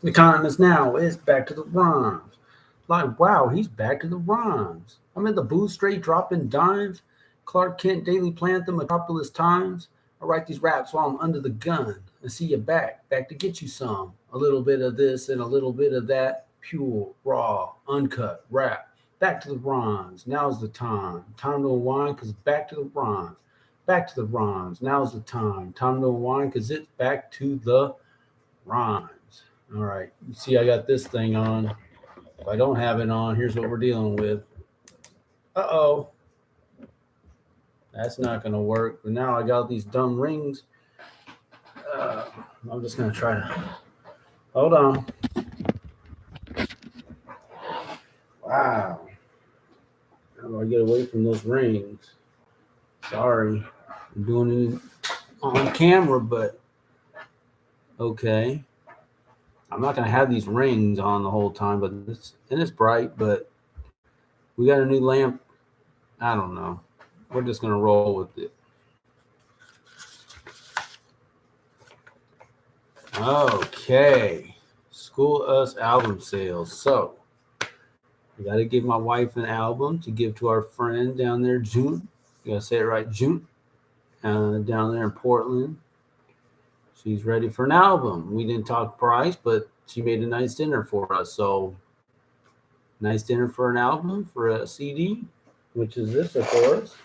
The kindness now is back to the rhymes. Like, wow, he's back to the rhymes. I'm in the booth straight dropping dimes. Clark Kent, Daily Planet, the Metropolis Times. I write these raps while I'm under the gun. I see you back to get you some. A little bit of this and a little bit of that. Pure, raw, uncut rap. Back to the rhymes. Now's the time. Time to unwind because back to the rhymes. Back to the rhymes. Now's the time. Time to unwind because it's back to the rhymes. All right. You see, I got this thing on. If I don't have it on, here's what we're dealing with. Uh-oh. That's not going to work. But now I got these dumb rings. Uh, I'm just going to try to. Hold on. Wow. How do I get away from those rings? Sorry. I'm doing it on camera, but okay. I'm not going to have these rings on the whole time, but it's bright, but we got a new lamp. I don't know. We're just going to roll with it. Okay. School Us album sales. So, I got to give my wife an album to give to our friend down there, June. You got to say it right, June. Down there in Portland. She's ready for an album. We didn't talk price, but she made a nice dinner for us. So, nice dinner for an album, for a CD, which is this, of course.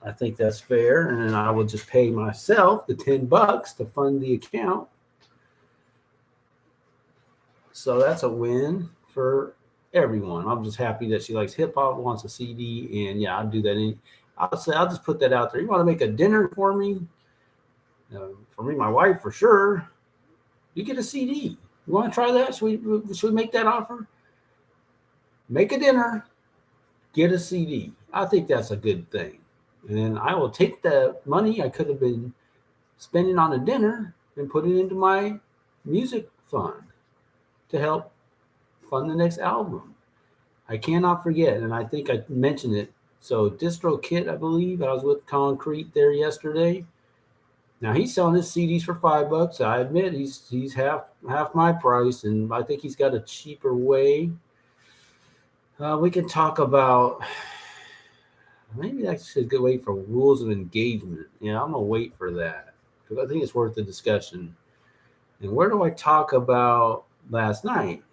I think that's fair. And then I will just pay myself the $10 to fund the account. So that's a win for everyone. I'm just happy that she likes hip hop, wants a CD, and yeah, I'll do that. I'll just put that out there. You want to make a dinner for me? For me, my wife, for sure. You get a CD. You want to try that? Should we make that offer? Make a dinner, get a CD. I think that's a good thing. And then I will take the money I could have been spending on a dinner and put it into my music fund to help fund the next album. I cannot forget, and I think I mentioned it. So DistroKid, I believe, I was with Concrete there yesterday. Now he's selling his CDs for $5. I admit he's half my price, and I think he's got a cheaper way. We can talk about maybe that's a good way for rules of engagement. Yeah, I'm gonna wait for that because I think it's worth the discussion. And where do I talk about last night?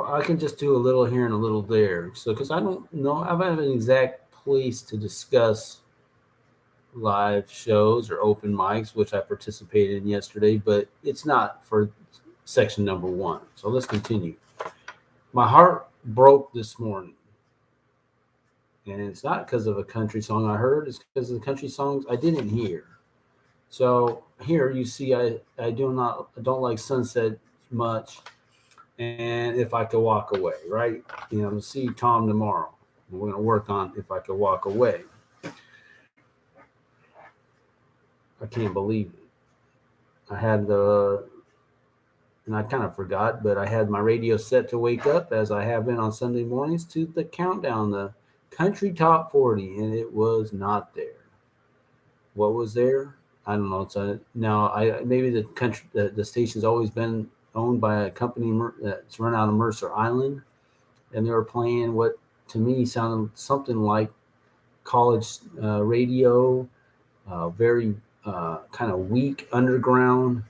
I can just do a little here and a little there. So, because I don't know, I don't have an exact place to discuss live shows or open mics, which I participated in yesterday, but it's not for section number one. So let's continue. My heart broke this morning. And it's not because of a country song I heard, it's because of the country songs I didn't hear. So here you see I don't like Sunset much. And If I Could Walk Away, right? I'm gonna see Tom tomorrow. We're gonna work on If I Could Walk Away. I can't believe it. And I kind of forgot, but I had my radio set to wake up as I have been on Sunday mornings to the countdown, the country top 40, and it was not there. What was there? I don't know. Now maybe the station's always been owned by a company that's run out of Mercer Island, and they were playing what to me sounded something like college radio, very kind of weak underground.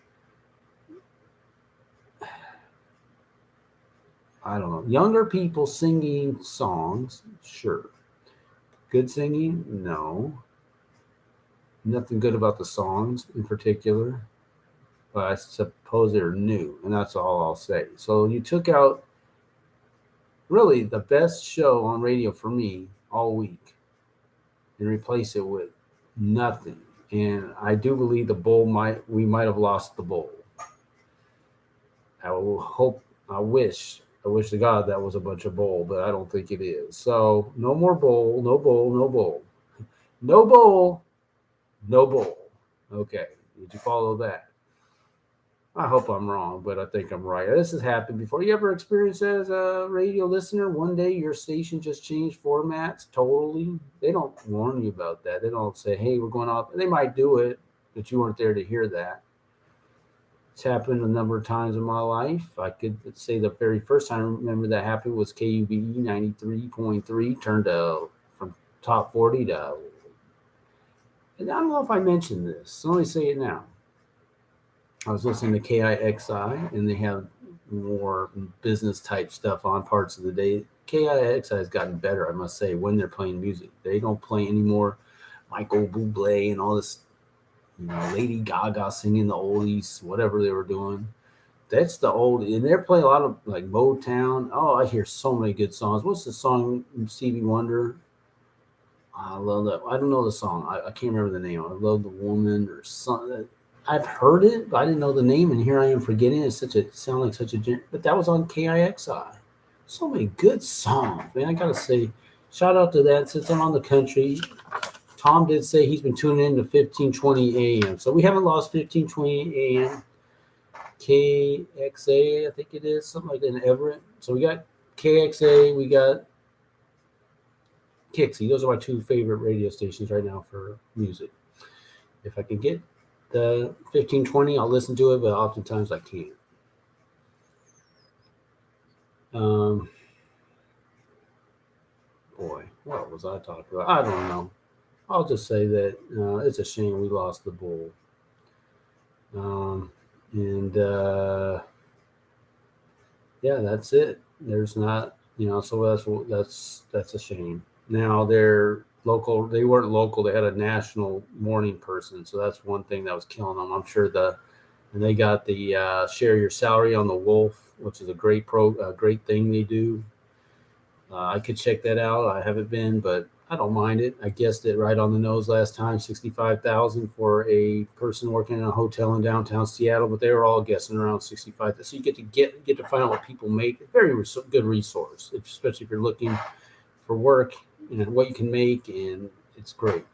I don't know. Younger people singing songs, sure. Good singing, no. Nothing good about the songs in particular, but I suppose they're new, and that's all I'll say. So you took out really the best show on radio for me all week and replace it with nothing. And I do believe we might have lost the bowl. I wish to God that was a bunch of bowl, but I don't think it is. So no more bowl, no bowl, no bowl. No bowl, no bowl. Okay, did you follow that? I hope I'm wrong, but I think I'm right. This has happened before. You ever experienced as a radio listener, one day your station just changed formats totally? They don't warn you about that. They don't say, hey, we're going off. They might do it, but you weren't there to hear that. It's happened a number of times in my life. I could say the very first time I remember that happened was KUBE 93.3 turned to from top 40 to, and I don't know if I mentioned this, so let me say it now. I was listening to KIXI, and they have more business type stuff on parts of the day. KIXI has gotten better, I must say, when they're playing music. They don't play anymore Michael Bublé and all this, Lady Gaga singing the oldies, whatever they were doing. That's the old, and they're playing a lot of like Motown. Oh, I hear so many good songs. What's the song from Stevie Wonder? I love that. I don't know the song. I can't remember the name. I love the woman or something. I've heard it, but I didn't know the name, and here I am forgetting. It's such a sound like such a, but that was on KIXI. So many good songs, man. I gotta say, shout out to that. Since I'm on the country, Tom did say he's been tuning in to 1520 AM. So we haven't lost 1520 AM. KXA, I think it is, something like that in Everett. So we got KXA, we got Kixie. Those are my two favorite radio stations right now for music. If I can get the 1520, I'll listen to it, but oftentimes I can't. Boy, what was I talking about? I don't know. I'll just say that it's a shame we lost the bull. And yeah, that's it. There's not, so that's a shame. Now they're local. They weren't local. They had a national morning person, so that's one thing that was killing them. I'm sure and they got the share your salary on the Wolf, which is a great great thing they do. I could check that out. I haven't been, but I don't mind it. I guessed it right on the nose last time. 65,000 for a person working in a hotel in downtown Seattle, but they were all guessing around 65. So you get to find out what people make. Very good resource, especially if you're looking for work and what you can make, and it's great.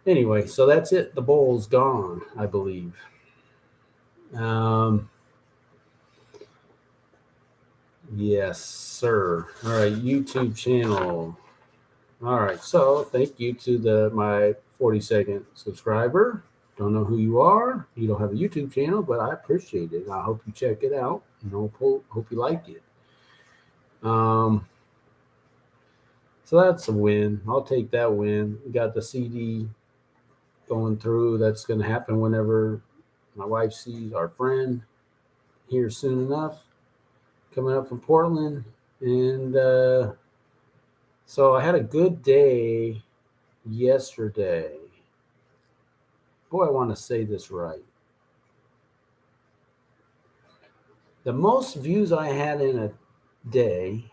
Anyway, so that's it. The bowl's gone, I believe. Yes, sir. All right, YouTube channel. All right, so thank you to my 42nd subscriber. Don't know who you are. You don't have a YouTube channel, but I appreciate it. I hope you check it out. Hope you like it. So that's a win. I'll take that win. We got the CD going through. That's going to happen whenever my wife sees our friend here soon enough, coming up from Portland. And so I had a good day yesterday. Boy, I want to say this right. The most views I had in a day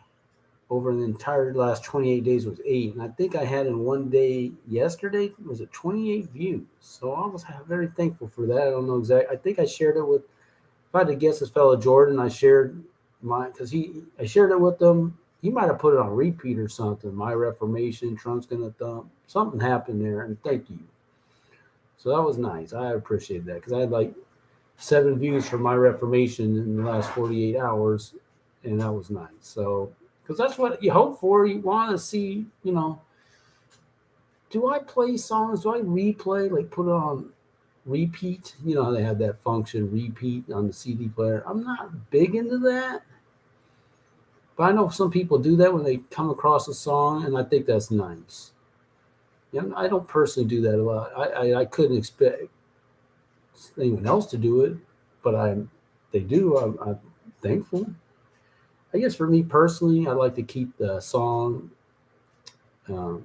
over the entire last 28 days was 8. And I think I had in one day yesterday, was it 28 views? So I was very thankful for that. I don't know exactly. I think I shared it with, if I had to guess, his fellow Jordan, I shared I shared it with them. He might have put it on repeat or something. My Reformation, Trump's gonna thump. Something happened there, and thank you. So that was nice. I appreciate that because I had like 7 views for My Reformation in the last 48 hours, and that was nice. So because that's what you hope for. You want to see, do I play songs? Do I replay, like put it on repeat? You know how they have that function, repeat, on the CD player. I'm not big into that. But I know some people do that when they come across a song, and I think that's nice. I don't personally do that a lot. I couldn't expect anyone else to do it, but they do. I'm thankful. I guess for me personally, I like to keep the song. The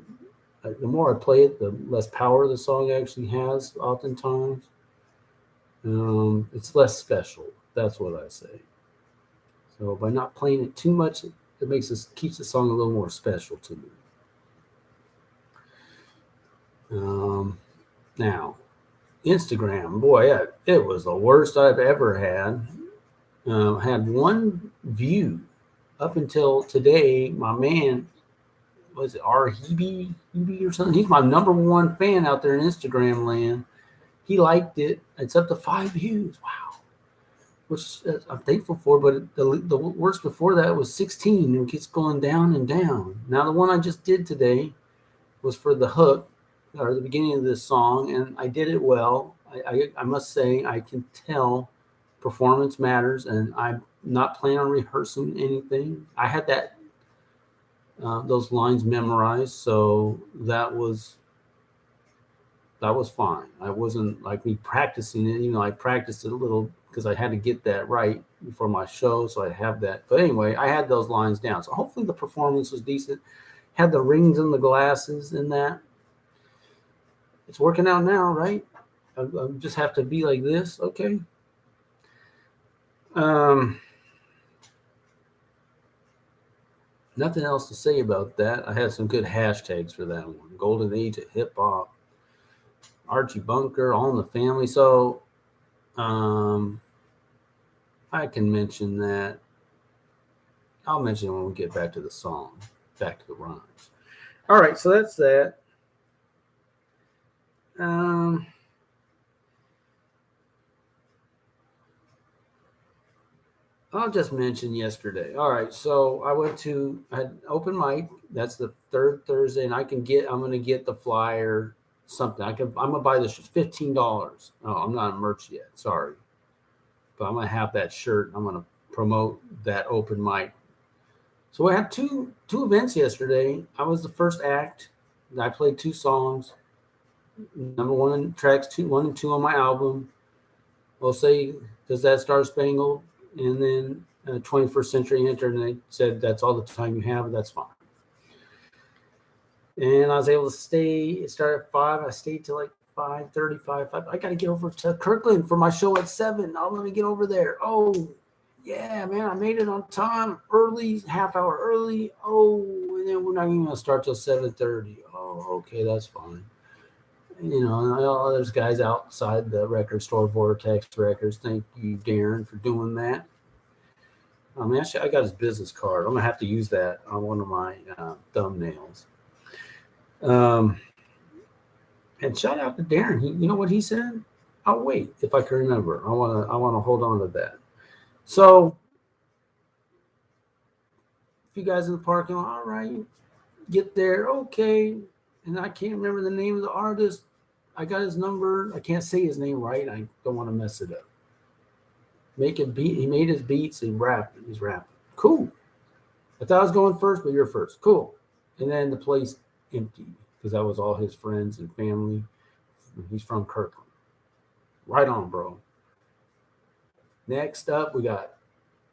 more I play it, the less power the song actually has. Oftentimes, it's less special. That's what I say. So by not playing it too much, it keeps the song a little more special to me. Now, Instagram, boy, it was the worst I've ever had. Had 1 view up until today. My man, was it Hebe or something? He's my #1 fan out there in Instagram land. He liked it. It's up to 5 views. Wow. which I'm thankful for. But the worst before that was 16, and it keeps going down and down. Now the one I just did today was for the hook or the beginning of this song, and I did it well. I must say I can tell performance matters, and I'm not planning on rehearsing anything. I had those lines memorized, so that was fine. I wasn't like me practicing it. I practiced it a little because I had to get that right before my show, so I have that. But anyway, I had those lines down, so hopefully the performance was decent. Had the rings and the glasses in that. It's working out now, right? I just have to be like this, okay? Nothing else to say about that. I had some good hashtags for that one. Golden Age of Hip Hop, Archie Bunker, All in the Family. So I can mention that. I'll mention it when we get back to the song, back to the rhymes. All right, so that's that. I'll just mention yesterday. All right, so I had open mic. That's the third Thursday, and I'm going to get the flyer. Something I'm gonna buy this $15. Oh, I'm not on merch yet. Sorry, but I'm gonna have that shirt. I'm gonna promote that open mic. So I had two events yesterday. I was the first act. I played 2 songs. Number 1 tracks 1 and 2 on my album. We'll say, does that Star Spangled? And then 21st Century Entered, and they said that's all the time you have. That's fine. And I was able to stay. It started at 5. I stayed till like 5:35. I got to get over to Kirkland for my show at 7. I'm going to get over there. Oh, yeah, man, I made it on time, early, half hour early. Oh, and then we're not even going to start till 7:30. Oh, okay, that's fine. There's guys outside the record store, Vortex Records. Thank you, Darren, for doing that. I mean, I got his business card. I'm going to have to use that on one of my thumbnails. And shout out to Darren. You know what he said? I'll wait if I can remember. I want to hold on to that. So, if you guys in the parking lot, all right, get there, okay. And I can't remember the name of the artist. I got his number. I can't say his name right. I don't want to mess it up. He made his beats. He's rapping. Cool. I thought I was going first, but you're first. Cool. And then the place emptied because that was all his friends and family. He's from Kirkland. Right on, bro. Next up, we got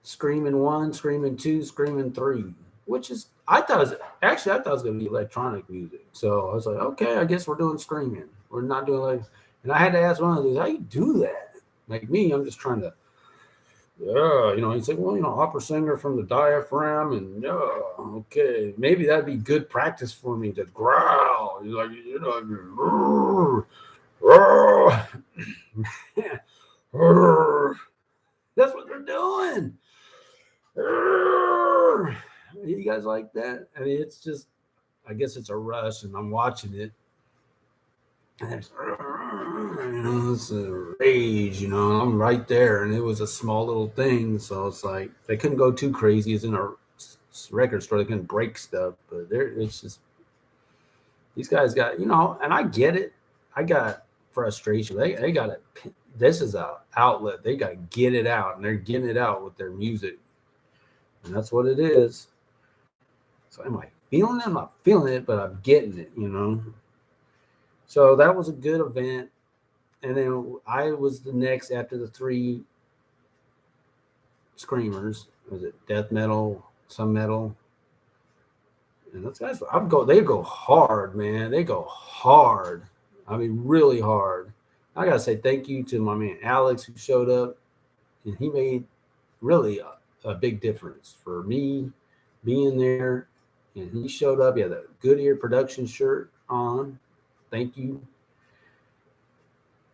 Screaming 1, Screaming 2, Screaming 3, which is, I thought it was going to be electronic music. So I was like, okay, I guess we're doing Screaming. We're not doing and I had to ask one of these, how you do that? Like me, I'm just trying to, he's like, well, opera singer from the diaphragm, and okay, maybe that'd be good practice for me to growl. He's like, that's what they're doing. You guys like that? I mean, it's just, I guess it's a rush, and I'm watching it. And it's a rage, I'm right there, and it was a small little thing, so it's like they couldn't go too crazy. It's in a record store, they couldn't break stuff, but it's just, these guys got, and I get it. I got frustration. They got it. This is an outlet. They got to get it out, and they're getting it out with their music, and that's what it is. So am I feeling it? I'm not feeling it, but I'm getting it, So that was a good event. And then I was the next after the 3 screamers. Was it death metal, some metal? And those guys, they go hard, man. They go hard. I mean, really hard. I got to say thank you to my man Alex, who showed up. And he made really a big difference for me being there. And he showed up. He had a Goodyear production shirt on. Thank you.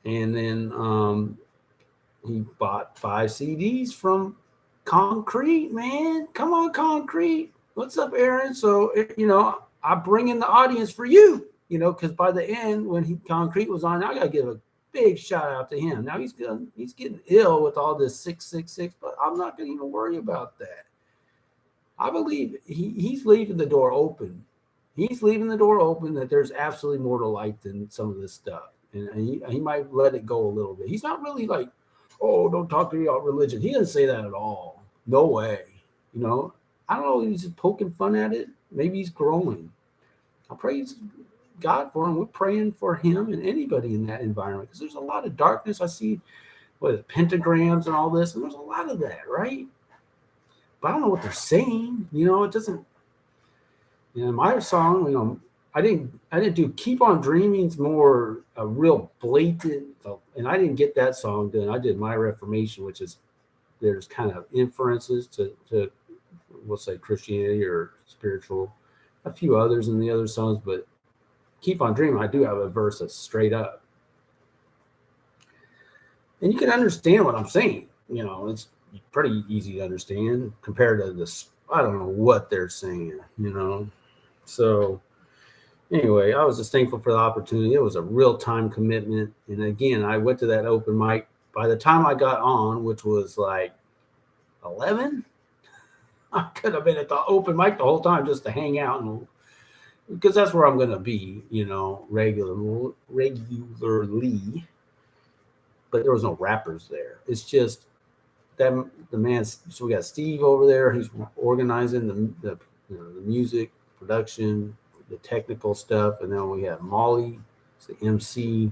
And then he bought 5 CDs from Concrete, man. Come on, Concrete. What's up, Aaron? So, I bring in the audience for you, because by the end, when Concrete was on, I got to give a big shout out to him. Now he's getting ill with all this 666, but I'm not going to even worry about that. I believe he's leaving the door open. He's leaving the door open that there's absolutely more to life than some of this stuff. And he might let it go a little bit. He's not really like, oh, don't talk to me about religion. He doesn't say that at all. No way. You know, I don't know. He's just poking fun at it. Maybe he's growing. I praise God for him. We're praying for him and anybody in that environment because there's a lot of darkness. I see pentagrams and all this, and there's a lot of that, right? But I don't know what they're saying. You know, it doesn't. You know, my song, you know, I didn't do Keep on Dreaming's more a real blatant, and I didn't get that song done. I did My Reformation, which is there's kind of inferences to we'll say Christianity or spiritual, a few others in the other songs, but Keep on Dreaming, I do have a verse that's straight up. And you can understand what I'm saying. You know, it's pretty easy to understand compared to this. I don't know what they're saying, you know. So anyway, I was just thankful for the opportunity. It was a real time commitment. And again, I went to that open mic. By the time I got on, which was like 11, I could have been at the open mic the whole time just to hang out, and because that's where I'm going to be, you know, regularly. But there was no rappers there. It's just that the man. So we got Steve over there. He's organizing the music production, the technical stuff, and then we have Molly, it's the MC.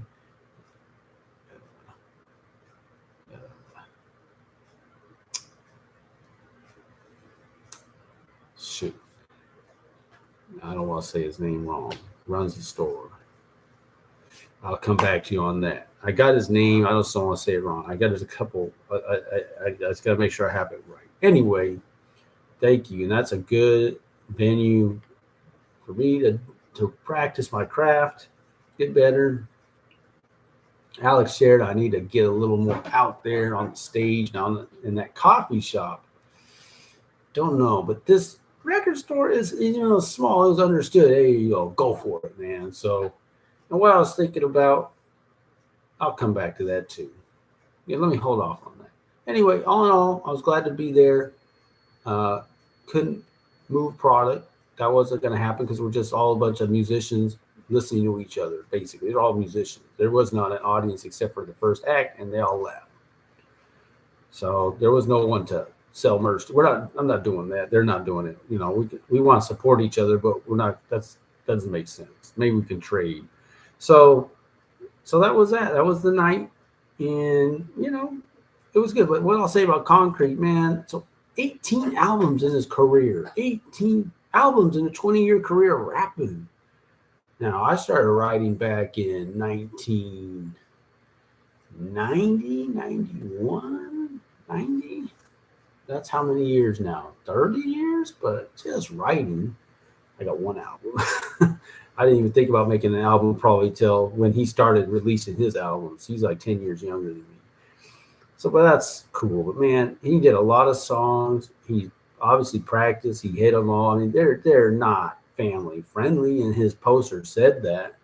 Shoot, I don't want to say his name wrong. Runs the store. I'll come back to you on that. I got his name. I just don't want to say it wrong. I got his a couple. I just got to make sure I have it right. Anyway, thank you. And that's a good venue for me to practice my craft, get better. Alex shared I need to get a little more out there on the stage now in that coffee shop. Don't know, but this record store is, you know, small. It was understood. Hey, you go for it, man. So, and what I was thinking about, I'll come back to that too. Yeah, let me hold off on that. Anyway, all in all, I was glad to be there. Couldn't move product. That wasn't going to happen because we're just all a bunch of musicians listening to each other, basically. They're all musicians. There was not an audience except for the first act, and they all left. So there was no one to sell merch. I'm not doing that. They're not doing it. You know, we want to support each other, but we're not. That doesn't make sense. Maybe we can trade. So that was that. That was the night, and you know, it was good. But what I'll say about Concrete, man, so 18 albums in his career, 18 albums in a 20-year career rapping. Now, I started writing back in 1990, 91, 90. That's how many years now? 30 years? But just writing, I got one album. I didn't even think about making an album probably till when he started releasing his albums. He's like 10 years younger than me. So, but that's cool. But man, he did a lot of songs. He obviously practiced. He hit them all. I mean, they're not family friendly, and his poster said that.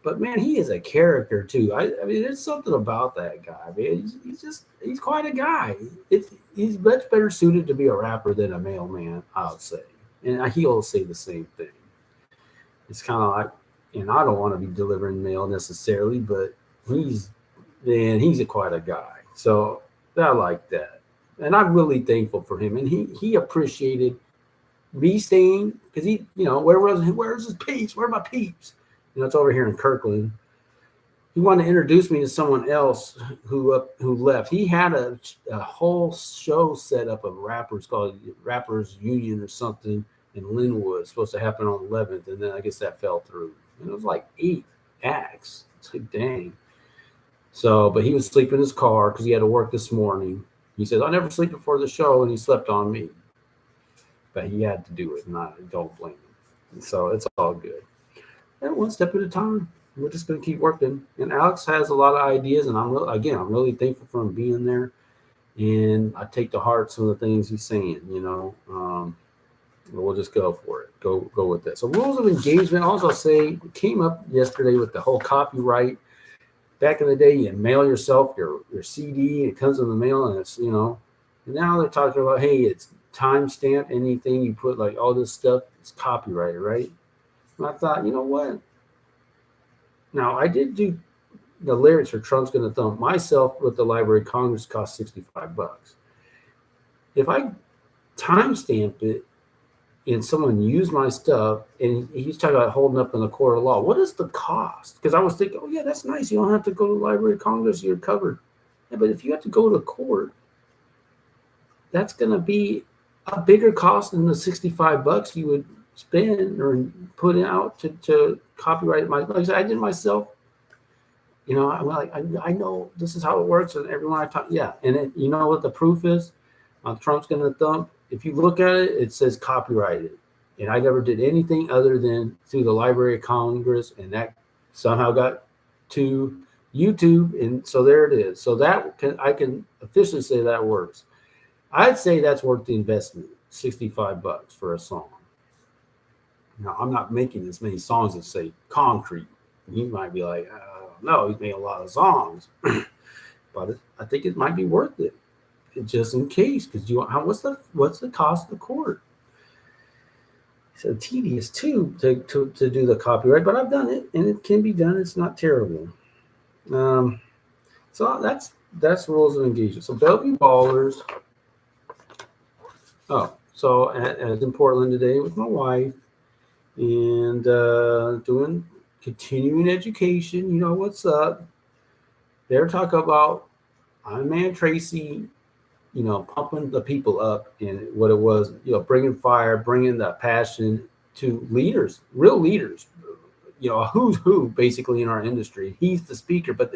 But man, he is a character too. I mean, there's something about that guy. I mean, he's quite a guy. He's much better suited to be a rapper than a mailman, I would say. And he'll say the same thing. It's kind of like, and I don't want to be delivering mail necessarily, but he's quite a guy. So I like that. And I'm really thankful for him. And he appreciated me staying because he, you know, where's his peeps? Where are my peeps? You know, it's over here in Kirkland. He wanted to introduce me to someone else who left. He had a whole show set up of rappers called Rappers Union or something in Linwood. It's supposed to happen on 11th, and then I guess that fell through. And it was like 8 acts. It's like, dang. So, but he was sleeping in his car because he had to work this morning. He said, "I'll never sleep before the show," and he slept on me. But he had to do it, and I don't blame him. So it's all good. And one step at a time. We're just going to keep working. And Alex has a lot of ideas, and I'm really thankful for him being there. And I take to heart some of the things he's saying, you know. We'll just go for it. Go with that. So rules of engagement, also say, came up yesterday with the whole copyright. back in the day, you mail yourself your CD. It comes in the mail, and it's And now they're talking about, hey, it's timestamp. Anything you put, like all this stuff, it's copyrighted, right? And I thought, you know what? Now I did do the lyrics for Trump's Gonna Thump myself with the Library of Congress, cost $65. If I timestamp it and someone used my stuff, and he's talking about holding up in the court of law, what is the cost? Because I was thinking, oh yeah, that's nice. You don't have to go to the Library of Congress, you're covered. Yeah, but if you have to go to court, that's going to be a bigger cost than the $65 you would spend or put out to copyright my. Like I said, I did it myself. I'm like, I know this is how it works, and everyone I talk, yeah. And you know what the proof is? Trump's Gonna Thump. If you look at it, it says copyrighted, and I never did anything other than through the Library of Congress, and that somehow got to YouTube, and so there it is. So I can officially say that works. I'd say that's worth the investment, $65 for a song. Now, I'm not making as many songs as, say, Concrete. You might be like, no, he's made a lot of songs, but I think it might be worth it, just in case. Because what's the cost of the court? So tedious too to do the copyright, but I've done it, and it can be done. It's not terrible. So that's rules of engagement. So Bellevue Ballers. Oh, so I was in Portland today with my wife, and doing continuing education. You know what's up? They're talking about Iron Man Tracy, pumping the people up, and what it was, bringing fire, bringing the passion to leaders, real leaders, a who's who basically in our industry. He's the speaker, but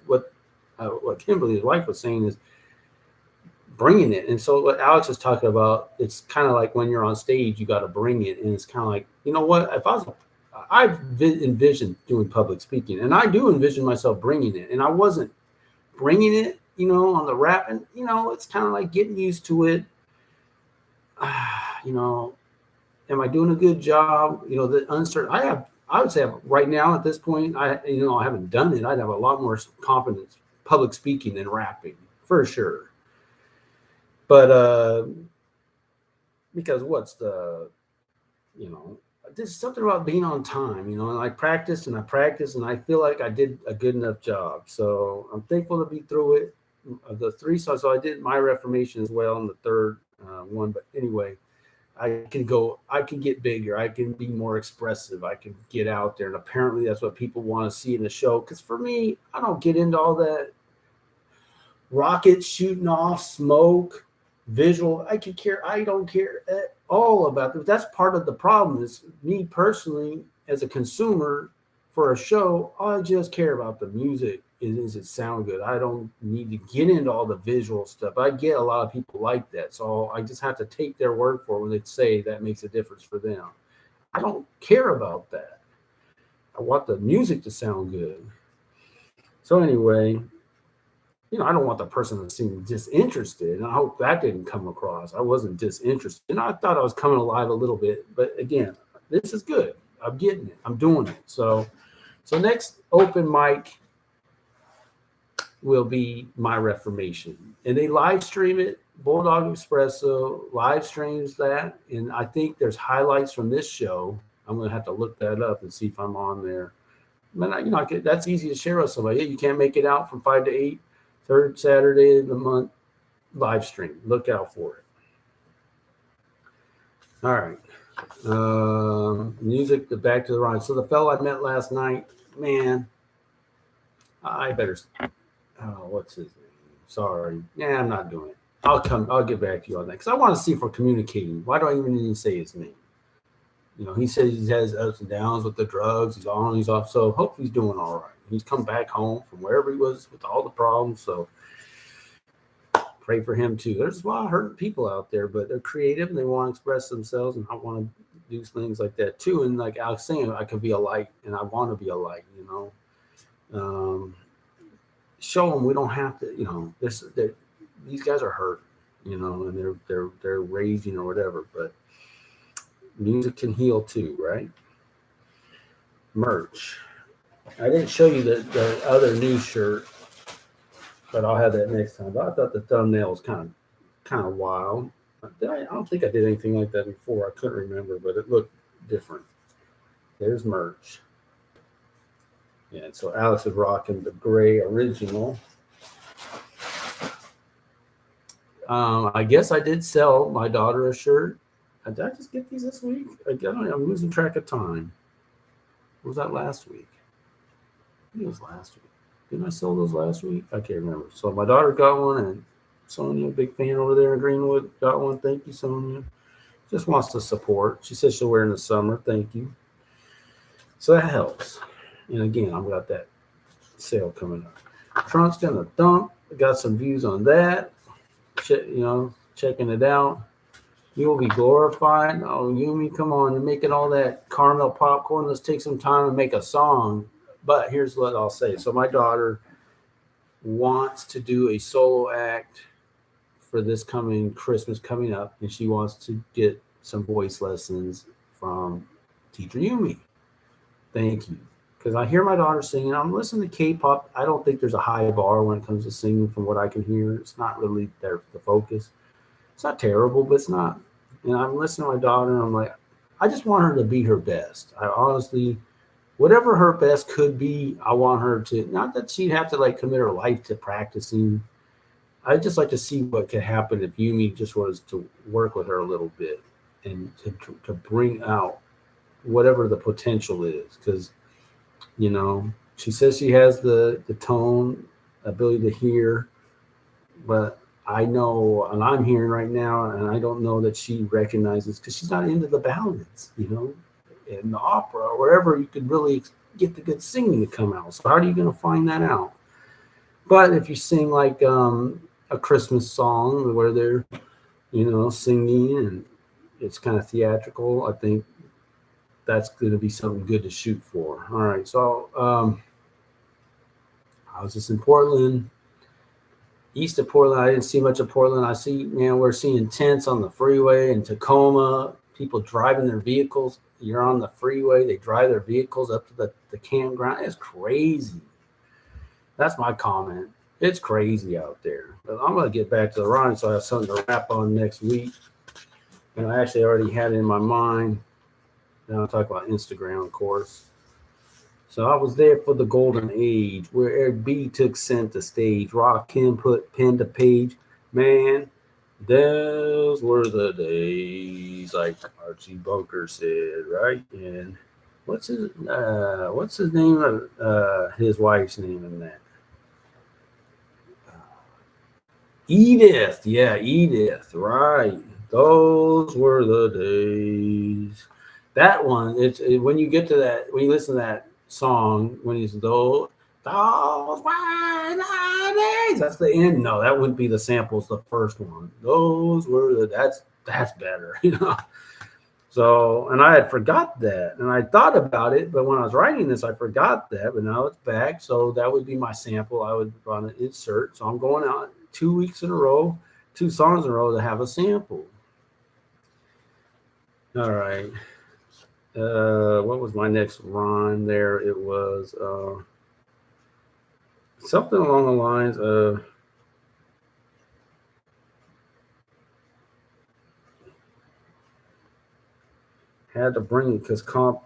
what Kimberly, his wife, was saying is bringing it. And so what Alex was talking about, it's kind of like when you're on stage, you got to bring it. And it's kind of like, if I've envisioned doing public speaking, and I do envision myself bringing it, and I wasn't bringing it, on the rap, and it's kind of like getting used to it. Am I doing a good job? The uncertain. I would say right now at this point, I haven't done it. I'd have a lot more confidence public speaking than rapping for sure. But because there's something about being on time, and I practiced and I feel like I did a good enough job. So I'm thankful to be through it. The three songs, so I did My Reformation as well in the third one. But anyway, I can get bigger. I can be more expressive. I can get out there. And apparently that's what people want to see in the show. Because for me, I don't get into all that rockets shooting off, smoke, visual. I don't care at all about that. That's part of the problem. Is me personally as a consumer for a show, I just care about the music. Does it sound good? I don't need to get into all the visual stuff. I get a lot of people like that, so I just have to take their word for it when they say that makes a difference for them. I don't care about that. I want the music to sound good. So anyway, I don't want the person to seem disinterested. And I hope that didn't come across. I wasn't disinterested. And I thought I was coming alive a little bit. But again, this is good. I'm getting it. I'm doing it. So next open mic will be My Reformation. And they live stream it. Bulldog Espresso live streams that. And I think there's highlights from this show. I'm going to have to look that up and see if I'm on there. But, that's easy to share with somebody. Hey, you can't make it out from 5 to 8. Third Saturday of the month, live stream. Look out for it. All right. Music, back to the rhyme. So the fellow I met last night, man, I better. What's his name? Sorry. Yeah, I'm not doing it. I'll get back to you on that because I want to see if we're communicating. Why do I even need to say his name? He says he has ups and downs with the drugs. He's on, he's off. So hopefully he's doing all right. He's come back home from wherever he was with all the problems. So pray for him too. There's a lot of hurting people out there, but they're creative and they want to express themselves, and I want to do things like that too. And like I was saying, I could be a light, and I want to be a light. Show them we don't have to. These guys are hurt, and they're raging or whatever. But music can heal too, right? Merch. I didn't show you the other new shirt, but I'll have that next time. But I thought the thumbnail was kind of wild. I don't think I did anything like that before. I couldn't remember, but it looked different. There's merch. Yeah, so Alex is rocking the gray original. I guess I did sell my daughter a shirt. Did I just get these this week? I'm losing track of time. Or was that last week? I think it was last week. Didn't I sell those last week? I can't remember. So my daughter got one, and Sonia, big fan over there in Greenwood, got one. Thank you, Sonia. Just wants to support. She says she'll wear in the summer. Thank you. So that helps. And again, I've got that sale coming up. Trunk's gonna dump. I got some views on that. Checking it out. You will be glorified. Oh, Yumi, come on, you're making all that caramel popcorn. Let's take some time and make a song. But here's what I'll say. So my daughter wants to do a solo act for this coming Christmas coming up, and she wants to get some voice lessons from teacher Yumi. Thank you. Because I hear my daughter singing. I'm listening to K-pop. I don't think there's a high bar when it comes to singing from what I can hear. It's not really there for the focus. It's not terrible, but it's not. And I'm listening to my daughter, and I'm like, I just want her to be her best. I honestly, whatever her best could be, I want her to, not that she'd have to like commit her life to practicing. I'd just like to see what could happen if Yumi just was to work with her a little bit and to bring out whatever the potential is. Because, she says she has the tone, ability to hear, but I know, and I'm hearing right now, and I don't know that she recognizes because she's not into the ballads, in the opera or wherever you could really get the good singing to come out. So how are you going to find that out? But if you sing like a Christmas song where they're, singing and it's kind of theatrical, I think that's going to be something good to shoot for. All right, so I was just in Portland. East of Portland, I didn't see much of Portland. I see, we're seeing tents on the freeway in Tacoma, people driving their vehicles. You're on the freeway, they drive their vehicles up to the campground. It's crazy. That's my comment. It's crazy out there. But I'm going to get back to the run, so I have something to wrap on next week. And I actually already had it in my mind. Then I'll talk about Instagram, of course. So I was there for the golden age where Eric B took center stage. Rakim put pen to page. Man, those were the days, like Archie Bunker said, right? And what's his name? His wife's name in that? Edith. Yeah, Edith. Right. Those were the days. That one. When you get to that, when you listen to that song, when he's those were the days. That's the end. No, that wouldn't be the samples. The first one. Those were that's better. So, and I had forgot that, and I thought about it, but when I was writing this, I forgot that. But now it's back, so that would be my sample. I would run an insert. So I'm going out 2 weeks in a row, 2 songs in a row to have a sample. All right. What was my next rhyme there? It was something along the lines of had to bring it because comp.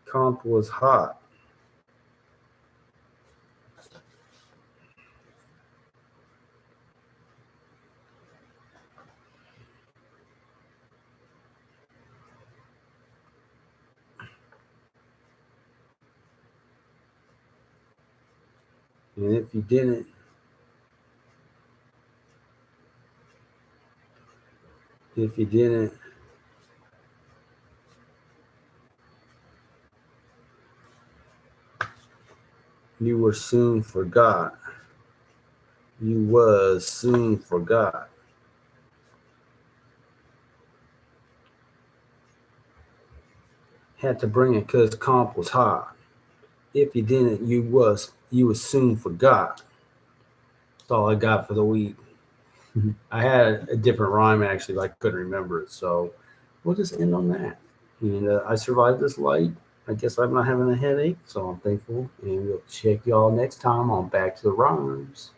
Comp was hot. And if you didn't, you were soon forgot. You was soon forgot. Had to bring it because comp was hot. If you didn't, you was soon forgot. That's all I got for the week. I had a different rhyme actually, but I couldn't remember it. So we'll just end on that. And I survived this light. I guess I'm not having a headache, so I'm thankful. And we'll check y'all next time on Back to the Rhymes.